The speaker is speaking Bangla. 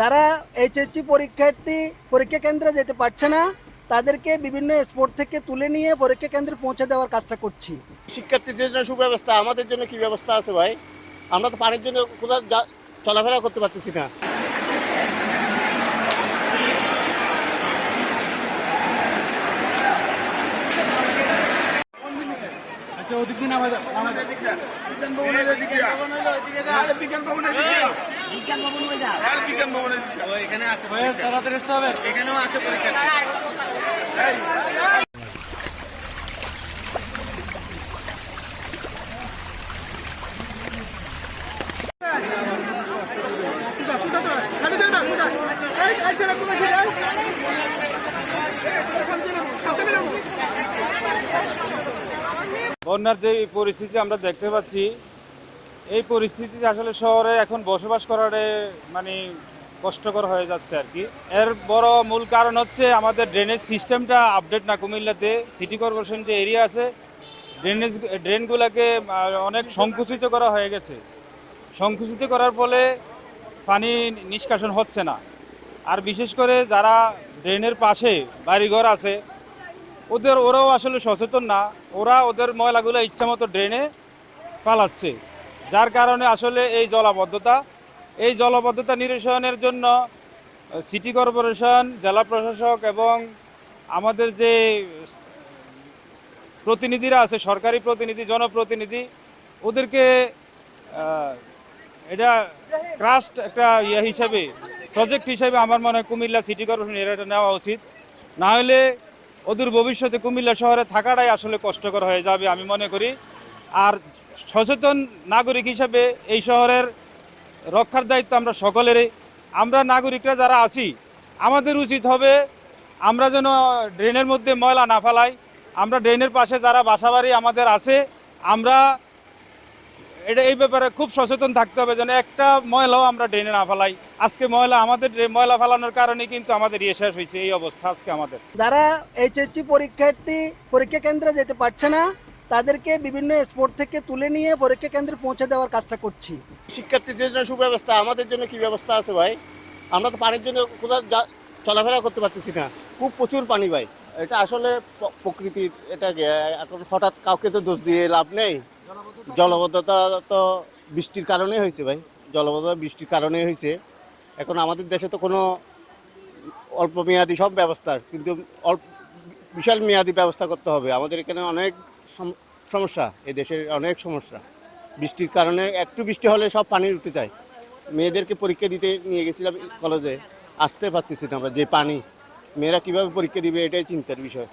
যারা এইচএসসি পরীক্ষার্থী পরীক্ষা কেন্দ্রে যেতে পারছে না তাদেরকে বিভিন্ন স্পোর্ট থেকে তুলে নিয়ে পরীক্ষা কেন্দ্রে পৌঁছে দেওয়ার কাজটা করছি। শিক্ষার্থীদের জন্য সুব্যবস্থা, আমাদের জন্য কি ব্যবস্থা আছে ভাই? আমরা তো পানির জন্য কোথাও চলাফেরা করতে পারতেছি না। বন্যার যে পরিস্থিতি আমরা দেখতে পাচ্ছি, এই পরিস্থিতিতে আসলে শহরে এখন বসবাস করাটা মানে কষ্টকর হয়ে যাচ্ছে আর কি। এর বড় মূল কারণ হচ্ছে আমাদের ড্রেনেজ সিস্টেমটা আপডেট না। কুমিল্লাতে সিটি কর্পোরেশন যে এরিয়া আছে, ড্রেনগুলোকে অনেক সংকুচিত করা হয়ে গেছে। সংকুচিত করার ফলে পানি নিষ্কাশন হচ্ছে না। আর বিশেষ করে যারা ড্রেনের পাশে বাড়িঘর আছে, ওরাও আসলে সচেতন না। ওরা ওদের ময়লাগুলো ইচ্ছামতো ড্রেনে পালাচ্ছে, যার কারণে আসলে এই জলাবদ্ধতা নিরসনের জন্য সিটি কর্পোরেশন, জেলা প্রশাসক এবং আমাদের যে প্রতিনিধিরা আছে, সরকারি প্রতিনিধি, জনপ্রতিনিধি, ওদেরকে এটা ট্রাস্ট একটা হিসাবে, প্রজেক্ট হিসাবে আমার মনে হয় কুমিল্লা সিটি কর্পোরেশন এটা নেওয়া উচিত। না হলে ওদের ভবিষ্যতে কুমিল্লা শহরে থাকাটাই আসলে কষ্টকর হয়ে যাবে আমি মনে করি। আর সচেতন নাগরিক হিসাবে এই শহরের রক্ষার দায়িত্ব আমরা সকলেরই। আমরা নাগরিকরা যারা আছি, আমাদের উচিত হবে আমরা যেন ড্রেনের মধ্যে ময়লা না ফেলাই। আমরা ড্রেনের পাশে যারা বাসাবাড়ি আমাদের আছে, আমরা এই ব্যাপারে খুব সচেতন থাকতে হবে যেন একটা ময়লাও আমরা ড্রেনে না ফেলাই। আজকে ময়লা ফেলানোর কারণে কিন্তু আমাদের শেষ হয়েছে এই অবস্থা আজকে আমাদের। যারা এইচএসসি পরীক্ষার্থী পরীক্ষা কেন্দ্রে যেতে পারছে না তাদেরকে বিভিন্ন স্পোর্ট থেকে তুলে নিয়ে পরীক্ষা কেন্দ্রে পৌঁছে দেওয়ার কাজটা করছি। শিক্ষার্থীদের জন্য সুব্যবস্থা, আমাদের জন্য কি ব্যবস্থা আছে ভাই? আমরা তো পানির জন্য কোথাও চলাফেরা করতে পারতেছি না। খুব প্রচুর পানি ভাই। এটা আসলে প্রকৃতির, এটা এখন হঠাৎ কাউকে তো দোষ দিয়ে লাভ নেই। জলবদ্ধতা তো বৃষ্টির কারণেই হয়েছে ভাই, জলবদ্ধতা বৃষ্টির কারণেই হয়েছে। এখন আমাদের দেশে তো কোনো অল্প মেয়াদি সব ব্যবস্থা, কিন্তু বিশাল মেয়াদি ব্যবস্থা করতে হবে। আমাদের এখানে অনেক সমস্যা, এই দেশের অনেক সমস্যা। বৃষ্টির কারণে একটু বৃষ্টি হলে সব পানি উঠে যায়। মেয়েদেরকে পরীক্ষা দিতে নিয়ে গেছিলাম কলেজে, আসতে পারতেছি না আমরা, যে পানি, মেয়েরা কীভাবে পরীক্ষা দিবে এটাই চিন্তার বিষয়।